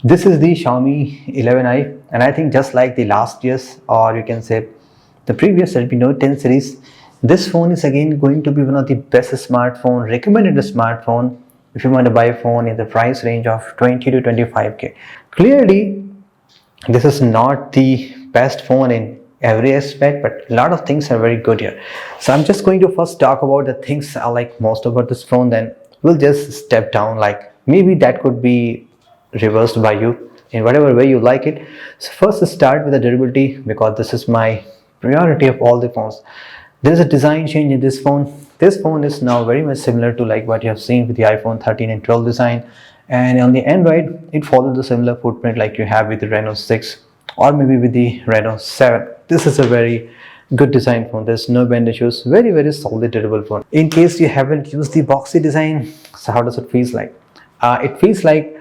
This is the Xiaomi 11i, and I think just like the last year's, or you can say the previous Redmi Note 10 series, this phone is again going to be one of the best smartphone, recommended smartphone if you want to buy a phone in the price range of 20 to 25k. Clearly, this is not the best phone in every aspect, but a lot of things are very good here. So I'm just going to first talk about the things I like most about this phone, then we'll just step down, like maybe that could be reversed by you in whatever way you like it. So first start with the durability, because this is my priority of all the phones. There is a design change in this phone. This phone is now very much similar to like what you have seen with the iPhone 13 and 12 design, and on the Android it follows the similar footprint like you have with the Reno 6 or maybe with the Reno 7. This is a very good design phone. There's no bend issues. Very solid durable phone. In case you haven't used the boxy design, so how does it feel like? It feels like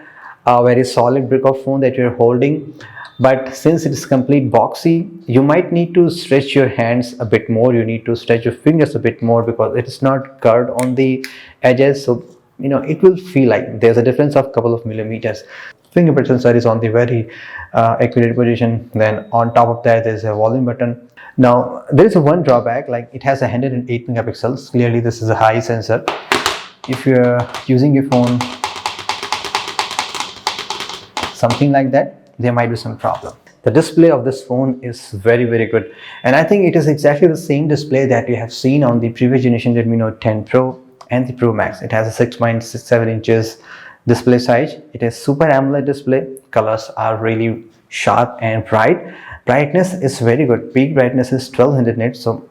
a very solid brick of phone that you're holding, but since it is complete boxy, you might need to stretch your hands a bit more. You need to stretch your fingers a bit more because it is not curved on the edges, so it will feel like there's a difference of couple of millimeters. Fingerprint sensor is on the very accurate position. Then on top of that there's a volume button. Now there is a one drawback, like it has 108 megapixels. Clearly this is a high sensor. If you're using your phone something like that, there might be some problem. The display of this phone is very good, and I think it is exactly the same display that you have seen on the previous generation Redmi Note 10 Pro and the Pro Max. It has a 6.67 inches display size. It is Super AMOLED display. Colors are really sharp and bright. Brightness is very good. Peak brightness is 1200 nits, so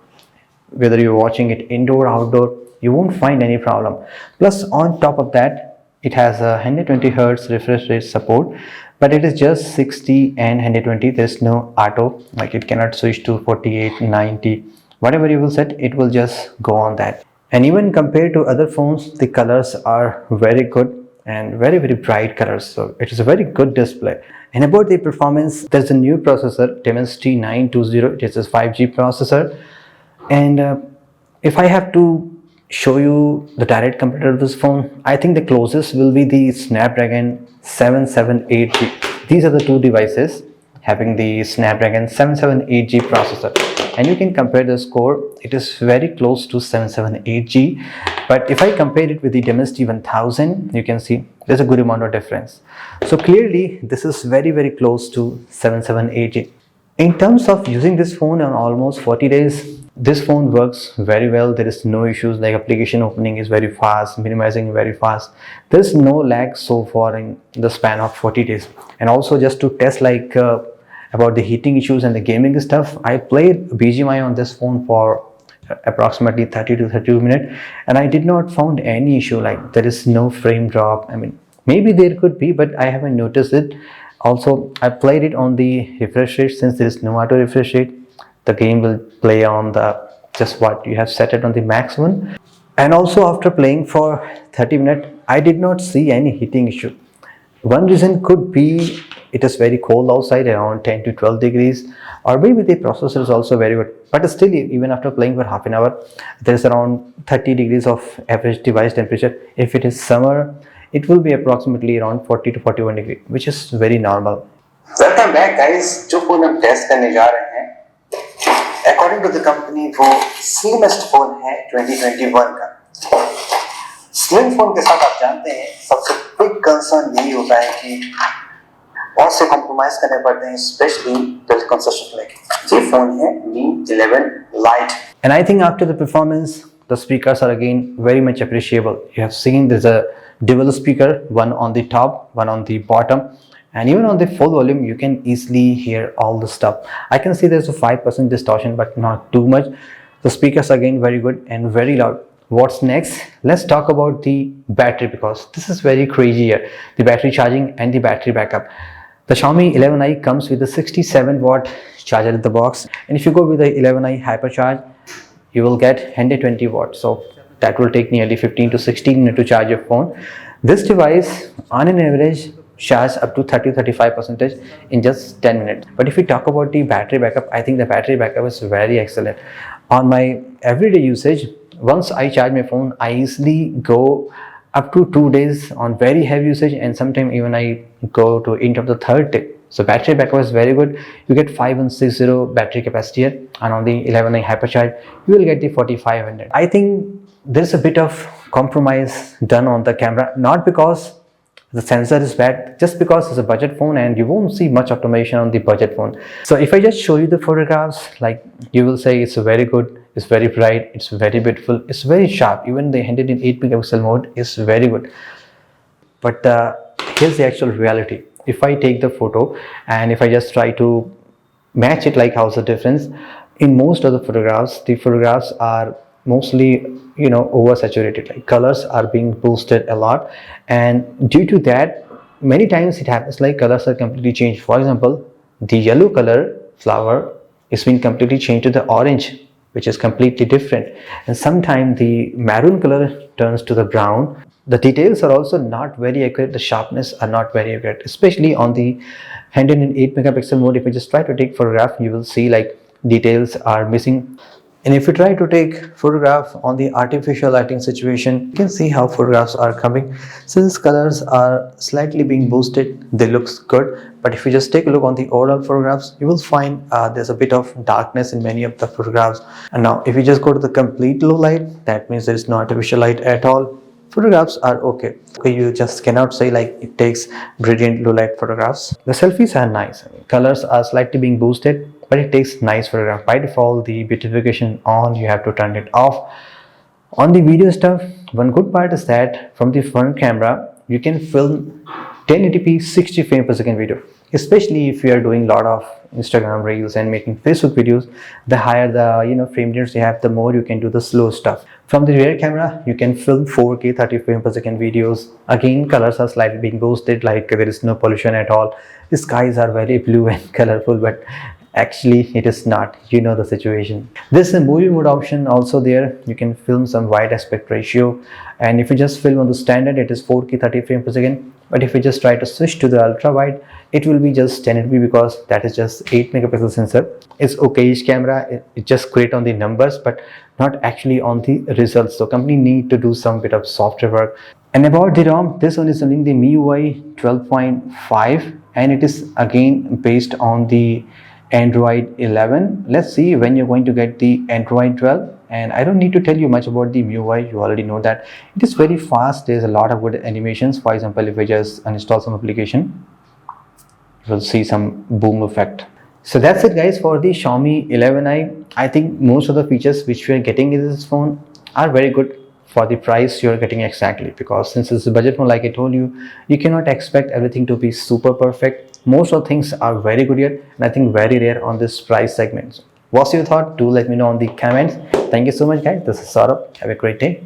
whether you're watching it indoor or outdoor, you won't find any problem. Plus on top of that, it has a 120 Hz refresh rate support, but it is just 60 and 120. There's no auto, like it cannot switch to 48, 90, whatever you will set, it will just go on that. And even compared to other phones, the colors are very good and very bright colors, so it is a very good display. And about the performance, there's a new processor, Dimensity 920. It is a 5G processor, and if I have to show you the direct competitor of this phone, I think the closest will be the Snapdragon 778G. These are the two devices having the Snapdragon 778G processor, and you can compare the score. It is very close to 778G, but if I compare it with the Dimensity 1000, you can see there's a good amount of difference. So clearly this is very close to 778G. In terms of using this phone on almost 40 days, this phone works very well. There is no issues, like application opening is very fast, minimizing very fast. There's no lag so far in the span of 40 days. And also just to test like about the heating issues and the gaming stuff, I played BGMI on this phone for approximately 30 to 32 minutes, and I did not found any issue, like there is no frame drop. I mean, maybe there could be, but I haven't noticed it. Also, I played it on the refresh rate. Since there is no auto refresh rate, the game will play on the just what you have set it on the max one. And also after playing for 30 minutes, I did not see any heating issue. One reason could be it is very cold outside, around 10 to 12 degrees, or maybe the processor is also very good. But still, even after playing for half an hour, there is around 30 degrees of average device temperature. If it is summer, it will be approximately around 40 to 41 degree, which is very normal. Welcome back guys. जो phone हम test करने जा रहे हैं, according to the company वो slimmest phone है 2021 का। Slim phone के साथ आप जानते हैं सबसे बिग कंसर्न यही होता है कि बहुत से कॉम्प्रोमाइज करने पड़ते हैं, स्पेशली बिल्ड कंस्ट्रक्शन लेके। ये फोन है Mi 11 Lite, and I think after the performance, the speakers are again very much appreciable. You have seen there's a dual speaker, one on the top, one on the bottom, and even on the full volume you can easily hear all the stuff. I can see there's a 5% distortion, but not too much. The speakers are again very good and very loud. What's next? Let's talk about the battery, because this is very crazy here. The battery charging and the battery backup. The Xiaomi 11i comes with a 67 watt charger in the box, and if you go with the 11i Hypercharge, you will get 120 watts. So that will take nearly 15 to 16 minutes to charge your phone. This device on an average charges up to 30-35% in just 10 minutes. But if we talk about the battery backup, I think the battery backup is very excellent. On my everyday usage, once I charge my phone, I easily go up to 2 days on very heavy usage, and sometimes even I go to end of the third day. So battery backup is very good. You get 5160 battery capacity here, and on the 11i hypercharge you will get the 4500. I think there's a bit of compromise done on the camera, not because the sensor is bad, just because it's a budget phone and you won't see much automation on the budget phone. So if I just show you the photographs, like, you will say it's very good, it's very bright, it's very beautiful, it's very sharp. Even the 108 megapixel mode is very good. But here's the actual reality. If I take the photo and if I just try to match it, like, how's the difference? In most of the photographs are mostly, oversaturated, like colors are being boosted a lot, and due to that many times it happens like colors are completely changed. For example, the yellow color flower is being completely changed to the orange, which is completely different, and sometimes the maroon color turns to the brown. The details are also not very accurate, the sharpness are not very accurate, especially on the 108 megapixel mode. If you just try to take photograph, you will see like details are missing. And if you try to take photograph on the artificial lighting situation, you can see how photographs are coming. Since colors are slightly being boosted, they looks good. But if you just take a look on the overall photographs, you will find there's a bit of darkness in many of the photographs. And now if you just go to the complete low light, that means there is no artificial light at all. Photographs are okay. You just cannot say like it takes brilliant low light photographs. The selfies are nice. Colors are slightly being boosted, but it takes nice photograph. By default, the beautification on, you have to turn it off. On the video stuff, one good part is that from the front camera you can film 1080p 60 frames per second video, especially if you are doing a lot of Instagram reels and making Facebook videos. The higher the frame rates you have, the more you can do the slow stuff. From the rear camera you can film 4K 30 frames per second videos. Again, colors are slightly being boosted, like there is no pollution at all. The skies are very blue and colorful, but actually it is not, the situation. There's a movie mode option also there. You can film some wide aspect ratio, and if you just film on the standard, it is 4K 30 frames per second. But if you just try to switch to the ultra wide, it will be just 1080p, because that is just 8 megapixel sensor. It's okayish camera, it's just great on the numbers but not actually on the results. So company need to do some bit of software work. And about the ROM, this one is running the MIUI 12.5, and it is again based on the Android 11. Let's see when you're going to get the Android 12. And I don't need to tell you much about the MIUI, you already know that it is very fast. There's a lot of good animations. For example, if I just uninstall some application, you will see some boom effect. So that's it guys for the Xiaomi 11i. I think most of the features which we are getting in this phone are very good for the price you're getting, exactly, because since it's a budget phone, like I told you, you cannot expect everything to be super perfect. Most of the things are very good here, and I think very rare on this price segment. What's your thought? Do let me know in the comments. Thank you so much guys. This is Saurabh. Have a great day.